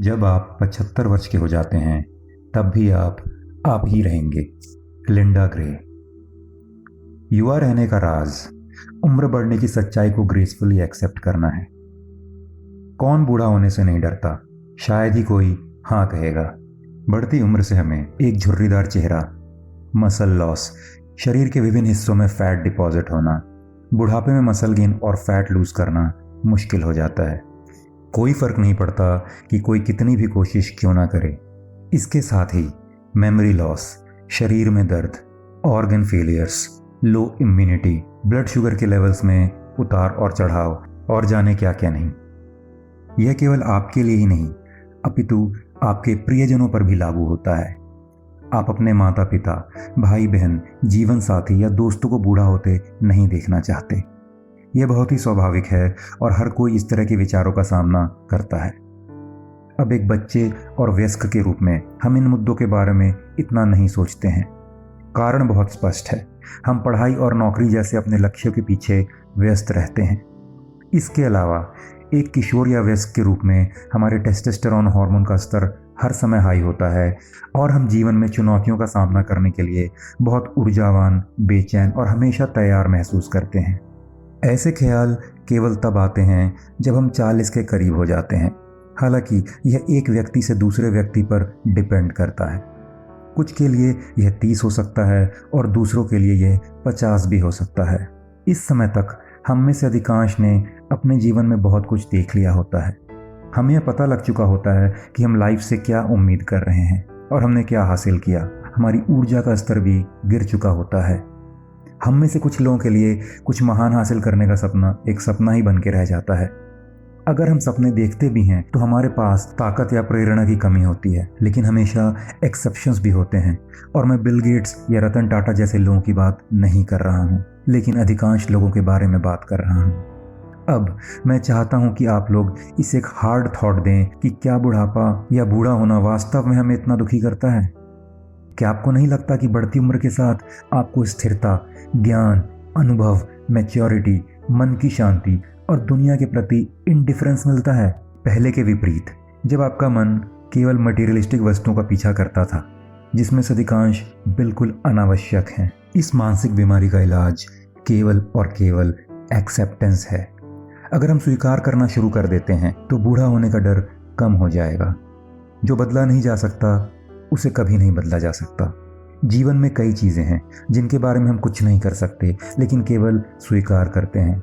जब आप 75 वर्ष के हो जाते हैं तब भी आप ही रहेंगे। लिंडा ग्रे। युवा रहने का राज उम्र बढ़ने की सच्चाई को ग्रेसफुली एक्सेप्ट करना है। कौन बूढ़ा होने से नहीं डरता? शायद ही कोई हाँ कहेगा। बढ़ती उम्र से हमें एक झुर्रीदार चेहरा, मसल लॉस, शरीर के विभिन्न हिस्सों में फैट डिपॉजिट होना, बुढ़ापे में मसल गेन और फैट लूज करना मुश्किल हो जाता है। कोई फर्क नहीं पड़ता कि कोई कितनी भी कोशिश क्यों ना करे। इसके साथ ही मेमोरी लॉस, शरीर में दर्द, ऑर्गन फेलियर्स, लो इम्यूनिटी, ब्लड शुगर के लेवल्स में उतार और चढ़ाव और जाने क्या क्या नहीं। यह केवल आपके लिए ही नहीं अपितु आपके प्रियजनों पर भी लागू होता है। आप अपने माता पिता, भाई बहन, जीवन साथी या दोस्तों को बूढ़ा होते नहीं देखना चाहते। यह बहुत ही स्वाभाविक है और हर कोई इस तरह के विचारों का सामना करता है। अब एक बच्चे और वयस्क के रूप में हम इन मुद्दों के बारे में इतना नहीं सोचते हैं। कारण बहुत स्पष्ट है, हम पढ़ाई और नौकरी जैसे अपने लक्ष्यों के पीछे व्यस्त रहते हैं। इसके अलावा एक किशोर या वयस्क के रूप में हमारे टेस्टोस्टेरोन हार्मोन का स्तर हर समय हाई होता है और हम जीवन में चुनौतियों का सामना करने के लिए बहुत ऊर्जावान, बेचैन और हमेशा तैयार महसूस करते हैं। ऐसे ख्याल केवल तब आते हैं जब हम 40 के करीब हो जाते हैं। हालांकि यह एक व्यक्ति से दूसरे व्यक्ति पर डिपेंड करता है। कुछ के लिए यह 30 हो सकता है और दूसरों के लिए यह 50 भी हो सकता है। इस समय तक हम में से अधिकांश ने अपने जीवन में बहुत कुछ देख लिया होता है। हमें यह पता लग चुका होता है कि हम लाइफ से क्या उम्मीद कर रहे हैं और हमने क्या हासिल किया। हमारी ऊर्जा का स्तर भी गिर चुका होता है। हम में से कुछ लोगों के लिए कुछ महान हासिल करने का सपना एक सपना ही बन के रह जाता है। अगर हम सपने देखते भी हैं तो हमारे पास ताकत या प्रेरणा की कमी होती है, लेकिन हमेशा एक्सेप्शंस भी होते हैं। और मैं बिल गेट्स या रतन टाटा जैसे लोगों की बात नहीं कर रहा हूँ, लेकिन अधिकांश लोगों के बारे में बात कर रहा हूँ। अब मैं चाहता हूँ कि आप लोग इसे एक हार्ड थॉट दें कि क्या बुढ़ापा या बूढ़ा होना वास्तव में हमें इतना दुखी करता है? क्या आपको नहीं लगता कि बढ़ती उम्र के साथ आपको स्थिरता, ज्ञान, अनुभव, मैच्योरिटी, मन की शांति और दुनिया के प्रति इंडिफरेंस मिलता है? पहले के विपरीत, जब आपका मन केवल मटेरियलिस्टिक वस्तुओं का पीछा करता था, जिसमें से अधिकांश बिल्कुल अनावश्यक हैं। इस मानसिक बीमारी का इलाज केवल और केवल एक्सेप्टेंस है। अगर हम स्वीकार करना शुरू कर देते हैं तो बूढ़ा होने का डर कम हो जाएगा। जो बदला नहीं जा सकता उसे कभी नहीं बदला जा सकता। जीवन में कई चीज़ें हैं जिनके बारे में हम कुछ नहीं कर सकते, लेकिन केवल स्वीकार करते हैं।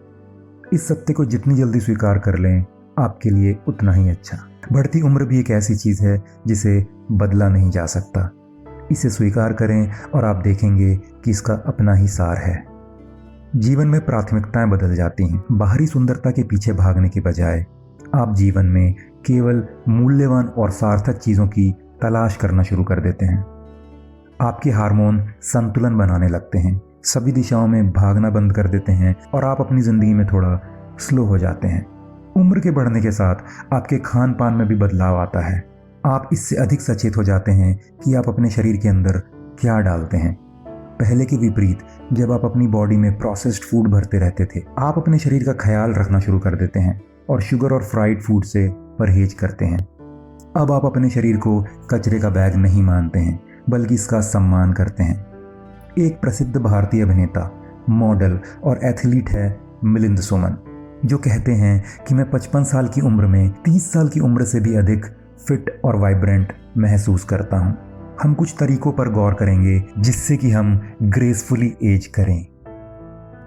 इस सत्य को जितनी जल्दी स्वीकार कर लें, आपके लिए उतना ही अच्छा। बढ़ती उम्र भी एक ऐसी चीज़ है जिसे बदला नहीं जा सकता। इसे स्वीकार करें और आप देखेंगे कि इसका अपना ही सार है। जीवन में प्राथमिकताएं बदल जाती हैं। बाहरी सुंदरता के पीछे भागने के बजाय आप जीवन में केवल मूल्यवान और सार्थक चीज़ों की तलाश करना शुरू कर देते हैं। आपके हार्मोन संतुलन बनाने लगते हैं, सभी दिशाओं में भागना बंद कर देते हैं और आप अपनी ज़िंदगी में थोड़ा स्लो हो जाते हैं। उम्र के बढ़ने के साथ आपके खान पान में भी बदलाव आता है। आप इससे अधिक सचेत हो जाते हैं कि आप अपने शरीर के अंदर क्या डालते हैं। पहले के विपरीत, जब आप अपनी बॉडी में प्रोसेस्ड फूड भरते रहते थे, आप अपने शरीर का ख्याल रखना शुरू कर देते हैं और शुगर और फ्राइड फूड से परहेज करते हैं। अब आप अपने शरीर को कचरे का बैग नहीं मानते हैं, बल्कि इसका सम्मान करते हैं। एक प्रसिद्ध भारतीय अभिनेता, मॉडल और एथलीट है मिलिंद सोमन, जो कहते हैं कि मैं 55 साल की उम्र में 30 साल की उम्र से भी अधिक फिट और वाइब्रेंट महसूस करता हूँ। हम कुछ तरीकों पर गौर करेंगे जिससे कि हम ग्रेसफुली एज करें।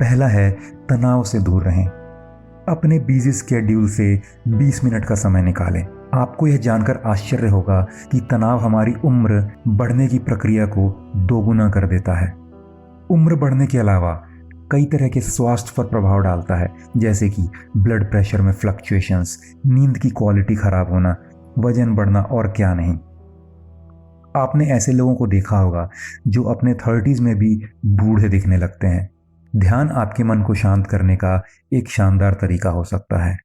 पहला है, तनाव से दूर रहें। अपने बिजी स्केड्यूल से 20 मिनट का समय निकालें। आपको यह जानकर आश्चर्य होगा कि तनाव हमारी उम्र बढ़ने की प्रक्रिया को दोगुना कर देता है। उम्र बढ़ने के अलावा कई तरह के स्वास्थ्य पर प्रभाव डालता है, जैसे कि ब्लड प्रेशर में फ्लक्चुएशंस, नींद की क्वालिटी खराब होना, वजन बढ़ना और क्या नहीं। आपने ऐसे लोगों को देखा होगा जो अपने 30s में भी बूढ़े दिखने लगते हैं। ध्यान आपके मन को शांत करने का एक शानदार तरीका हो सकता है।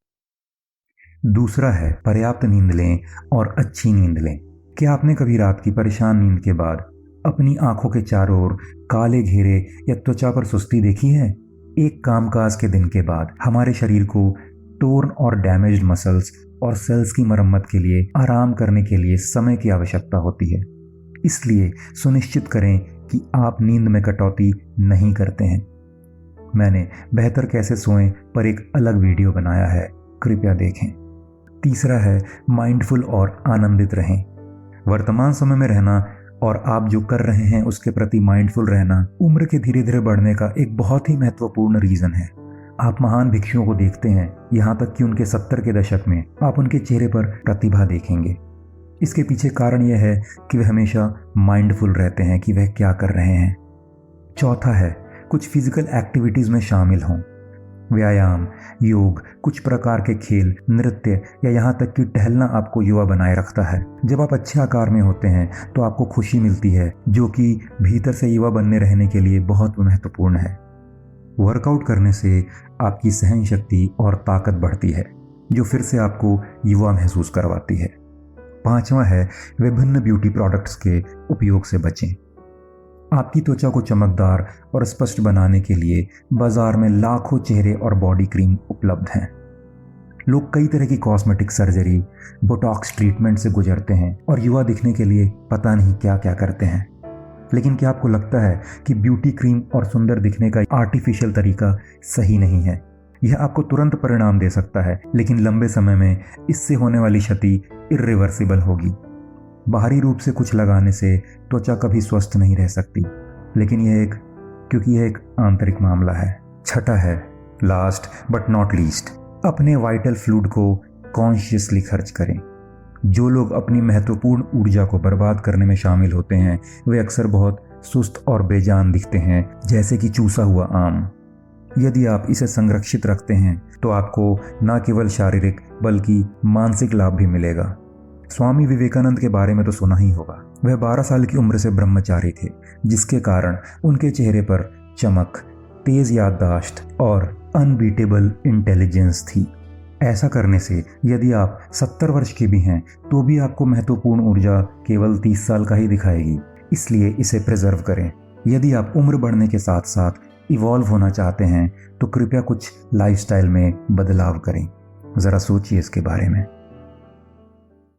दूसरा है, पर्याप्त नींद लें और अच्छी नींद लें। क्या आपने कभी रात की परेशान नींद के बाद अपनी आंखों के चारों ओर काले घेरे या त्वचा पर सुस्ती देखी है? एक कामकाज के दिन के बाद हमारे शरीर को टोर्न और डैमेज्ड मसल्स और सेल्स की मरम्मत के लिए आराम करने के लिए समय की आवश्यकता होती है। इसलिए सुनिश्चित करें कि आप नींद में कटौती नहीं करते हैं। मैंने बेहतर कैसे सोएं पर एक अलग वीडियो बनाया है, कृपया देखें। तीसरा है माइंडफुल और आनंदित रहें। वर्तमान समय में रहना और आप जो कर रहे हैं उसके प्रति माइंडफुल रहना उम्र के धीरे धीरे बढ़ने का एक बहुत ही महत्वपूर्ण रीजन है। आप महान भिक्षुओं को देखते हैं, यहाँ तक कि उनके 70 के दशक में आप उनके चेहरे पर प्रतिभा देखेंगे। इसके पीछे कारण यह है कि वे हमेशा माइंडफुल रहते हैं कि वह क्या कर रहे हैं। चौथा है कुछ फिजिकल एक्टिविटीज में शामिल हों। व्यायाम, योग, कुछ प्रकार के खेल, नृत्य या यहाँ तक कि टहलना आपको युवा बनाए रखता है। जब आप अच्छे आकार में होते हैं तो आपको खुशी मिलती है, जो कि भीतर से युवा बनने रहने के लिए बहुत महत्वपूर्ण है। वर्कआउट करने से आपकी सहन शक्ति और ताकत बढ़ती है, जो फिर से आपको युवा महसूस करवाती है। पांचवा है विभिन्न ब्यूटी प्रोडक्ट्स के उपयोग से बचें। आपकी त्वचा को चमकदार और स्पष्ट बनाने के लिए बाजार में लाखों चेहरे और बॉडी क्रीम उपलब्ध हैं। लोग कई तरह की कॉस्मेटिक सर्जरी, बोटॉक्स ट्रीटमेंट से गुजरते हैं और युवा दिखने के लिए पता नहीं क्या क्या करते हैं। लेकिन क्या आपको लगता है कि ब्यूटी क्रीम और सुंदर दिखने का आर्टिफिशियल तरीका सही नहीं है? यह आपको तुरंत परिणाम दे सकता है, लेकिन लंबे समय में इससे होने वाली क्षति इर्रिवर्सिबल होगी। बाहरी रूप से कुछ लगाने से त्वचा कभी स्वस्थ नहीं रह सकती, लेकिन क्योंकि यह एक आंतरिक मामला है। छठा है लास्ट बट नॉट लीस्ट, अपने वाइटल फ्लूइड को कॉन्शियसली खर्च करें। जो लोग अपनी महत्वपूर्ण ऊर्जा को बर्बाद करने में शामिल होते हैं वे अक्सर बहुत सुस्त और बेजान दिखते हैं, जैसे कि चूसा हुआ आम। यदि आप इसे संरक्षित रखते हैं तो आपको न केवल शारीरिक बल्कि मानसिक लाभ भी मिलेगा। स्वामी विवेकानंद के बारे में तो सुना ही होगा। वह 12 साल की उम्र से ब्रह्मचारी थे, जिसके कारण उनके चेहरे पर चमक, तेज याददाश्त और अनबीटेबल इंटेलिजेंस थी। ऐसा करने से यदि आप 70 वर्ष के भी हैं तो भी आपको महत्वपूर्ण ऊर्जा केवल 30 साल का ही दिखाएगी। इसलिए इसे प्रिजर्व करें। यदि आप उम्र बढ़ने के साथ साथ इवॉल्व होना चाहते हैं तो कृपया कुछ लाइफस्टाइल में बदलाव करें। ज़रा सोचिए इसके बारे में।